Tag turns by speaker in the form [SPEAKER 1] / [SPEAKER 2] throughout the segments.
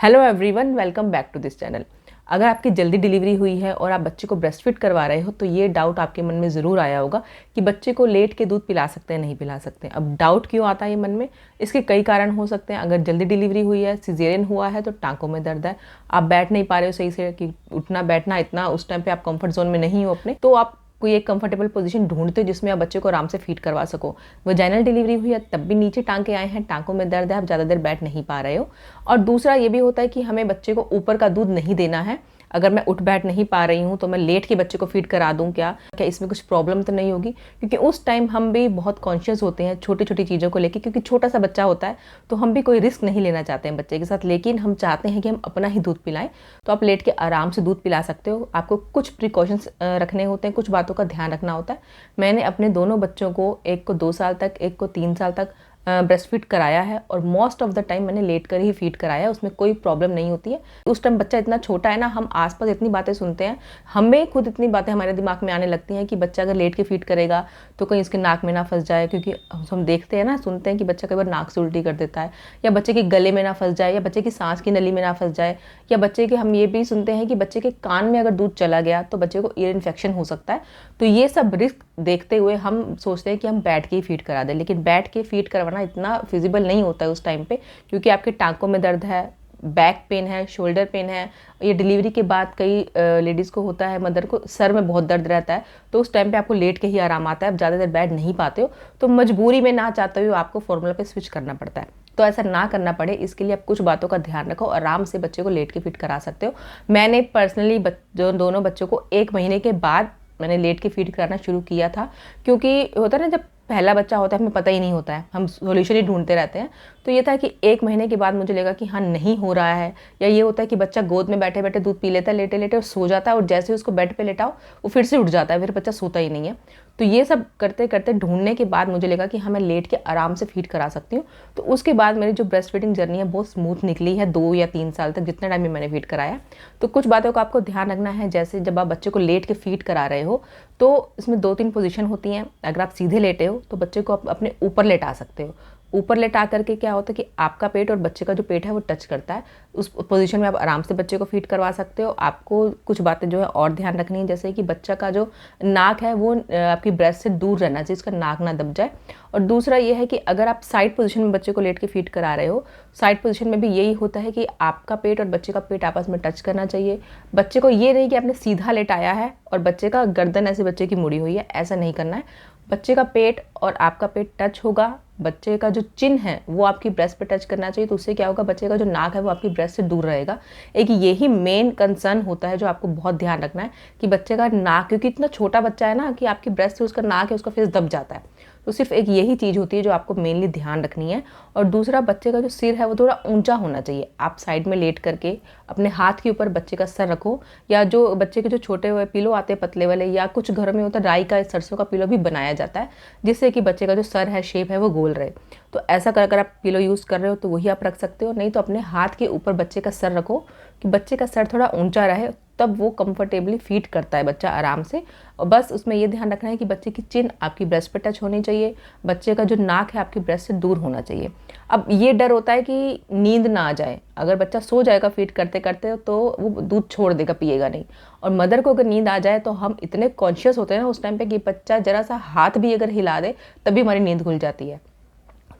[SPEAKER 1] Hello everyone, welcome back to this channel. अगर आपकी जल्दी डिलीवरी हुई है और आप बच्चे को ब्रेस्ट फीड करवा रहे हो तो ये डाउट आपके मन में ज़रूर आया होगा कि बच्चे को लेट के दूध पिला सकते हैं नहीं पिला सकते हैं। अब डाउट क्यों आता है ये मन में? इसके कई कारण हो सकते हैं। अगर जल्दी डिलीवरी हुई है, सिजेरियन हुआ है तो टांकों में दर्द है, आप बैठ नहीं पा रहे हो सही से, कि उठना बैठना इतना उस टाइम पे आप कंफर्ट जोन में नहीं हो अपने, तो आप कोई एक कंफर्टेबल पोजीशन ढूंढते हो जिसमें आप बच्चे को आराम से फीड करवा सको। वजाइनल डिलीवरी हुई है तब भी नीचे टांके आए हैं, टांकों में दर्द है, आप ज़्यादा देर बैठ नहीं पा रहे हो। और दूसरा ये भी होता है कि हमें बच्चे को ऊपर का दूध नहीं देना है। अगर मैं उठ बैठ नहीं पा रही हूँ तो मैं लेट के बच्चे को फीड करा दूँ क्या इसमें कुछ प्रॉब्लम तो नहीं होगी? क्योंकि उस टाइम हम भी बहुत कॉन्शियस होते हैं छोटी छोटी चीज़ों को लेकर, क्योंकि छोटा सा बच्चा होता है तो हम भी कोई रिस्क नहीं लेना चाहते हैं बच्चे के साथ, लेकिन हम चाहते हैं कि हम अपना ही दूध पिलाएं। तो आप लेट के आराम से दूध पिला सकते हो। आपको कुछ प्रिकॉशंस रखने होते हैं, कुछ बातों का ध्यान रखना होता है। मैंने अपने दोनों बच्चों को, एक को 2 साल तक, एक को 3 साल तक ब्रेस्ट फीड कराया है और मोस्ट ऑफ द टाइम मैंने लेट कर ही फीड कराया है। उसमें कोई प्रॉब्लम नहीं होती है। उस टाइम बच्चा इतना छोटा है ना, हम आसपास इतनी बातें सुनते हैं, हमें खुद इतनी बातें हमारे दिमाग में आने लगती हैं कि बच्चा अगर लेट के फीड करेगा तो कहीं उसके नाक में ना फंस जाए, क्योंकि हम देखते हैं ना, सुनते हैं कि बच्चा कई बार नाक से उल्टी कर देता है, या बच्चे के गले में ना फंस जाए, या बच्चे की सांस की नली में ना फंस जाए, या बच्चे के, हम ये भी सुनते हैं कि बच्चे के कान में अगर दूध चला गया तो बच्चे को ईयर इन्फेक्शन हो सकता है। तो ये सब रिस्क देखते हुए हम सोचते हैं कि हम बैठ के ही फीड करा दें, लेकिन बैठ के फीड करवाना इतना फिजिबल नहीं होता है उस टाइम पे, क्योंकि आपके टांकों में दर्द है, बैक पेन है, शोल्डर पेन है। ये डिलीवरी के बाद कई लेडीज़ को होता है, मदर को सर में बहुत दर्द रहता है, तो उस टाइम पे आपको लेट के ही आराम आता है, आप ज़्यादा देर बैठ नहीं पाते हो, तो मजबूरी में ना चाहते हुए आपको फॉर्मूला पे स्विच करना पड़ता है। तो ऐसा ना करना पड़े इसके लिए आप कुछ बातों का ध्यान रखो, आराम से बच्चे को लेट के फीड करा सकते हो। मैंने पर्सनली जो दोनों बच्चों को 1 महीने के बाद मैंने लेट के फीड कराना शुरू किया था, क्योंकि होता है ना, जब पहला बच्चा होता है हमें पता ही नहीं होता है, हम सॉल्यूशन ही ढूंढते रहते हैं। तो ये था कि 1 महीने के बाद मुझे लगा कि हाँ नहीं हो रहा है, या ये होता है कि बच्चा गोद में बैठे बैठे दूध पी लेता है लेटे लेटे और सो जाता है, और जैसे ही उसको बेड पे लेटाओ वो फिर से उठ जाता है, फिर बच्चा सोता ही नहीं है। तो ये सब करते करते ढूंढने के बाद मुझे लगा कि हाँ मैं लेट के आराम से फीड करा सकती हूँ। तो उसके बाद मेरी जो ब्रेस्ट फीडिंग जर्नी है बहुत स्मूथ निकली है, 2 या 3 साल तक जितना टाइम में मैंने फीड कराया। तो कुछ बातों का आपको ध्यान रखना है, जैसे जब आप बच्चे को लेट के फीड करा रहे हो तो इसमें 2-3 पोजीशन होती हैं। अगर आप सीधे लेटे हो तो बच्चे को आप अपने ऊपर लेटा सकते हो। ऊपर लेटा करके क्या होता है कि आपका पेट और बच्चे का जो पेट है वो टच करता है, उस पोजीशन में आप आराम से बच्चे को फीड करवा सकते हो। आपको कुछ बातें जो है और ध्यान रखनी है, जैसे कि बच्चा का जो नाक है वो आपकी ब्रेस्ट से दूर रहना चाहिए, इसका नाक ना दब जाए। और दूसरा ये है कि अगर आप साइड पोजीशन में बच्चे को लेट के फीड करा रहे हो, साइड पोजीशन में भी यही होता है कि आपका पेट और बच्चे का पेट आपस में टच करना चाहिए। बच्चे को ये नहीं कि आपने सीधा लेटाया है और बच्चे का गर्दन ऐसे बच्चे की मुड़ी हुई है, ऐसा नहीं करना है। बच्चे का पेट और आपका पेट टच होगा, बच्चे का जो चिन है वो आपकी ब्रेस्ट पे टच करना चाहिए, तो उससे क्या होगा, बच्चे का जो नाक है वो आपकी ब्रेस्ट से दूर रहेगा। एक यही मेन कंसर्न होता है जो आपको बहुत ध्यान रखना है कि बच्चे का नाक, क्योंकि इतना छोटा बच्चा है ना कि आपकी ब्रेस्ट से उसका नाक है, उसका फेस दब जाता है। तो सिर्फ एक यही चीज़ होती है जो आपको मेनली ध्यान रखनी है। और दूसरा, बच्चे का जो सिर है वो थोड़ा ऊंचा होना चाहिए। आप साइड में लेट करके अपने हाथ के ऊपर बच्चे का सर रखो, या जो बच्चे के जो छोटे हुए पिलो आते हैं पतले वाले, या कुछ घरों में होता है राई का, सरसों का पिलो भी बनाया जाता है, जिससे कि बच्चे का जो सर है, शेप है, वो गोल रहे। तो ऐसा कर कर आप पिलो यूज़ कर रहे हो तो वही आप रख सकते हो, नहीं तो अपने हाथ के ऊपर बच्चे का सर रखो कि बच्चे का सर थोड़ा ऊंचा रहे, तब वो कंफर्टेबली फीड करता है बच्चा आराम से। और बस उसमें ये ध्यान रखना है कि बच्चे की चिन आपकी ब्रेस्ट पे टच होनी चाहिए, बच्चे का जो नाक है आपकी ब्रेस्ट से दूर होना चाहिए। अब ये डर होता है कि नींद ना आ जाए, अगर बच्चा सो जाएगा फीड करते करते तो वो दूध छोड़ देगा, पिएगा नहीं। और मदर को अगर नींद आ जाए तो हम इतने कॉन्शियस होते हैं ना उस टाइम पे कि बच्चा जरा सा हाथ भी अगर हिला दे तभी हमारी नींद खुल जाती है।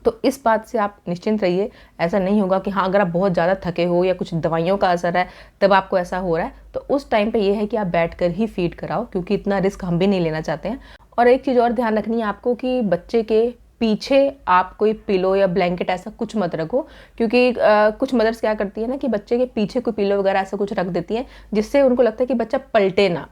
[SPEAKER 1] तो इस बात से आप निश्चिंत रहिए, ऐसा नहीं होगा कि हाँ अगर आप बहुत ज़्यादा थके हो या कुछ दवाइयों का असर है तब आपको ऐसा हो रहा है, तो उस टाइम पे ये है कि आप बैठकर ही फीड कराओ, क्योंकि इतना रिस्क हम भी नहीं लेना चाहते हैं। और एक चीज़ और ध्यान रखनी है आपको कि बच्चे के पीछे आप कोई पिलो या ब्लैंकेट ऐसा कुछ मत रखो, क्योंकि कुछ मदर्स क्या करती है ना कि बच्चे के पीछे कोई पिलो वगैरह ऐसा कुछ रख देती है, जिससे उनको लगता है कि बच्चा पलटे ना।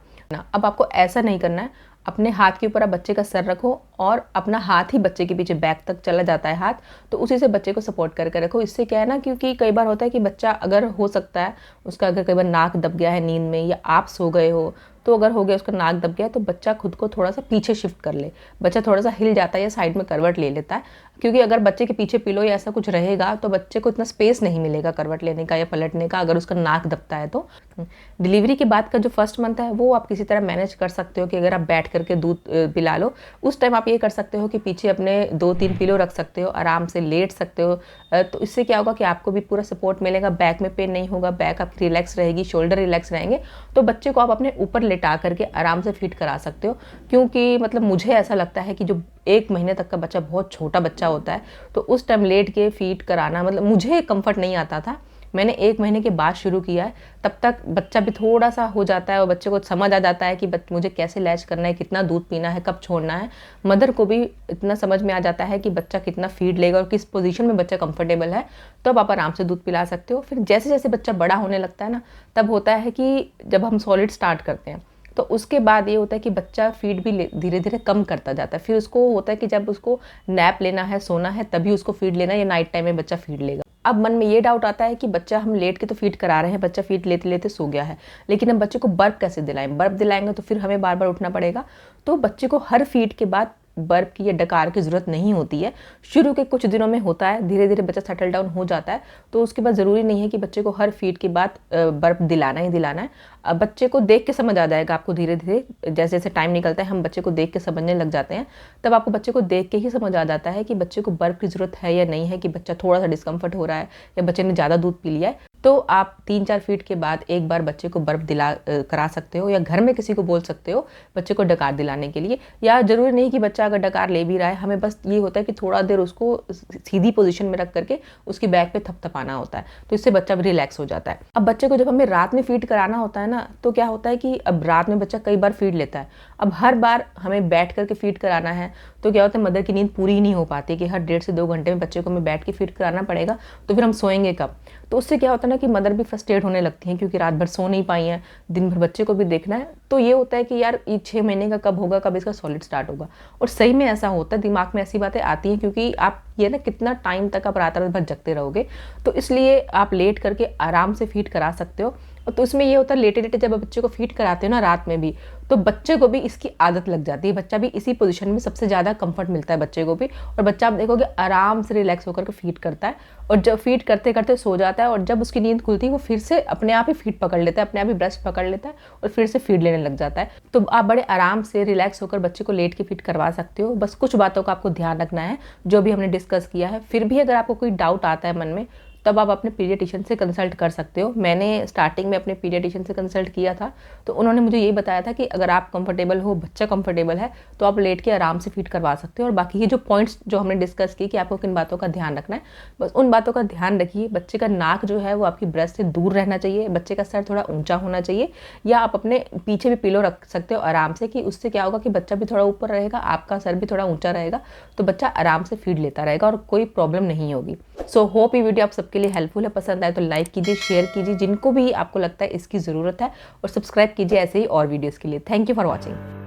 [SPEAKER 1] अब आपको ऐसा नहीं करना है। अपने हाथ के ऊपर आप बच्चे का सर रखो और अपना हाथ ही बच्चे के पीछे, बैक तक चला जाता है हाथ, तो उसी से बच्चे को सपोर्ट करके रखो। इससे क्या है ना, क्योंकि कई बार होता है कि बच्चा, अगर हो सकता है उसका अगर कई बार नाक दब गया है नींद में, या आप सो गए हो तो अगर हो गया उसका नाक दब गया, तो बच्चा खुद को थोड़ा सा पीछे शिफ्ट कर ले, बच्चा थोड़ा सा हिल जाता है या साइड में करवट ले लेता है क्योंकि अगर बच्चे के पीछे पिलो या ऐसा कुछ रहेगा तो बच्चे को इतना स्पेस नहीं मिलेगा करवट लेने का या पलटने का, अगर उसका नाक दबता है तो। डिलीवरी के बाद का जो फर्स्ट मंथ है वो आप किसी तरह मैनेज कर सकते हो कि अगर आप बैठ करके दूध पिला लो, उस टाइम आप ये कर सकते हो कि पीछे अपने 2-3 पिलो रख सकते हो, आराम से लेट सकते हो। तो इससे क्या होगा कि आपको भी पूरा सपोर्ट मिलेगा, बैक में पेन नहीं होगा, बैक आपकी रिलैक्स रहेगी, शोल्डर रिलैक्स रहेंगे। तो बच्चे को आप अपने ऊपर लेटा करके आराम से फीड करा सकते हो। क्योंकि मतलब मुझे ऐसा लगता है कि जो 1 महीने तक का बच्चा बहुत छोटा बच्चा होता है, तो उस टाइम लेट के फीड कराना मतलब मुझे कंफर्ट नहीं आता था। मैंने 1 महीने के बाद शुरू किया है, तब तक बच्चा भी थोड़ा सा हो जाता है और बच्चे को समझ आ जाता है कि मुझे कैसे लैच करना है, कितना दूध पीना है, कब छोड़ना है। मदर को भी इतना समझ में आ जाता है कि बच्चा कितना फीड लेगा और किस पोजीशन में बच्चा कंफर्टेबल है, तो अब आप आराम से दूध पिला सकते हो। फिर जैसे जैसे बच्चा बड़ा होने लगता है ना, तब होता है कि जब हम सॉलिड स्टार्ट करते हैं तो उसके बाद ये होता है कि बच्चा फीड भी धीरे धीरे कम करता जाता है। फिर उसको होता है कि जब उसको नैप लेना है, सोना है, तभी उसको फीड लेना है, या नाइट टाइम में बच्चा फीड लेगा। अब मन में ये डाउट आता है कि बच्चा हम लेट के तो फीड करा रहे हैं, बच्चा फीड लेते लेते सो गया है, लेकिन हम बच्चे को बर्प कैसे दिलाएं? बर्प दिलाएंगे तो फिर हमें बार बार उठना पड़ेगा। तो बच्चे को हर फीड के बाद बर्प की या डकार की ज़रूरत नहीं होती है। शुरू के कुछ दिनों में होता है, धीरे धीरे बच्चा सेटल डाउन हो जाता है, तो उसके बाद ज़रूरी नहीं है कि बच्चे को हर फीड के बाद बर्प दिलाना ही दिलाना है। अब बच्चे को देख के समझ आ जाएगा आपको, धीरे धीरे जैसे जैसे टाइम निकलता है हम बच्चे को देख के समझने लग जाते हैं, तब आपको बच्चे को देख के ही समझ आ जाता है कि बच्चे को बर्प की ज़रूरत है या नहीं है, कि बच्चा थोड़ा सा डिस्कम्फर्ट हो रहा है या बच्चे ने ज़्यादा दूध पी लिया है। तो आप 3-4 फीड के बाद एक बार बच्चे को बर्फ करा सकते हो, या घर में किसी को बोल सकते हो बच्चे को डकार दिलाने के लिए। या ज़रूरी नहीं कि बच्चा अगर डकार ले भी रहा है, हमें बस ये होता है कि थोड़ा देर उसको सीधी पोजीशन में रख करके उसकी बैक पे थपथपाना होता है, तो इससे बच्चा भी रिलैक्स हो जाता है। अब बच्चे को जब हमें रात में फीड कराना होता है ना, तो क्या होता है कि अब रात में बच्चा कई बार फीड लेता है। अब हर बार हमें बैठ करके फीड कराना है, तो क्या होता है मदर की नींद पूरी ही नहीं हो पाती कि हर 1.5 से 2 घंटे में बच्चे को हमें बैठ के फीड कराना पड़ेगा, तो फिर हम सोएंगे कब? तो उससे क्या होता है ना कि मदर भी फ्रस्ट्रेट होने लगती हैं, क्योंकि रात भर सो नहीं पाई हैं, दिन भर बच्चे को भी देखना है। तो ये होता है कि यार ये 6 महीने का कब होगा, कब इसका सॉलिड स्टार्ट होगा। और सही में ऐसा होता है, दिमाग में ऐसी बातें आती हैं, क्योंकि आप ये ना कितना टाइम तक आप रात भर जगते रहोगे, तो इसलिए आप लेट करके आराम से फीड करा सकते हो। तो इसमें ये होता है लेटे लेटे जब बच्चे को फीड कराते हो ना रात में भी, तो बच्चे को भी इसकी आदत लग जाती है, बच्चा भी इसी पोजीशन में सबसे ज़्यादा कंफर्ट मिलता है बच्चे को भी, और बच्चा आप देखोगे आराम से रिलैक्स होकर के फीड करता है, और जब फीड करते करते सो जाता है, और जब उसकी नींद खुलती है वो फिर से अपने आप ही फीड पकड़ लेता है, अपने आप ही ब्रेस्ट पकड़ लेता है और फिर से फीड लेने लग जाता है। तो आप बड़े आराम से रिलैक्स होकर बच्चे को लेट के फीड करवा सकते हो। बस कुछ बातों का आपको ध्यान रखना है जो भी हमने डिस्कस किया है। फिर भी अगर आपको कोई डाउट आता है मन में, तब आप अपने पीडियाट्रिशियन से कंसल्ट कर सकते हो। मैंने स्टार्टिंग में अपने पीडियाट्रिशियन से कंसल्ट किया था, तो उन्होंने मुझे यही बताया था कि अगर आप कंफर्टेबल हो, बच्चा कंफर्टेबल है, तो आप लेट के आराम से फीड करवा सकते हो। और बाकी ये जो पॉइंट्स जो हमने डिस्कस की कि आपको किन बातों का ध्यान रखना है, बस उन बातों का ध्यान रखिए। बच्चे का नाक जो है वो आपकी ब्रेस्ट से दूर रहना चाहिए, बच्चे का सर थोड़ा ऊंचा होना चाहिए, या आप अपने पीछे भी पिलो रख सकते हो आराम से, कि उससे क्या होगा कि बच्चा भी थोड़ा ऊपर रहेगा, आपका सर भी थोड़ा ऊंचा रहेगा, तो बच्चा आराम से फीड लेता रहेगा और कोई प्रॉब्लम नहीं होगी। सो होप ये वीडियो आप सबके लिए हेल्पफुल है। पसंद आए तो लाइक कीजिए, शेयर कीजिए जिनको भी आपको लगता है इसकी ज़रूरत है, और सब्सक्राइब कीजिए ऐसे ही और वीडियोज़ के लिए। Thank you for watching.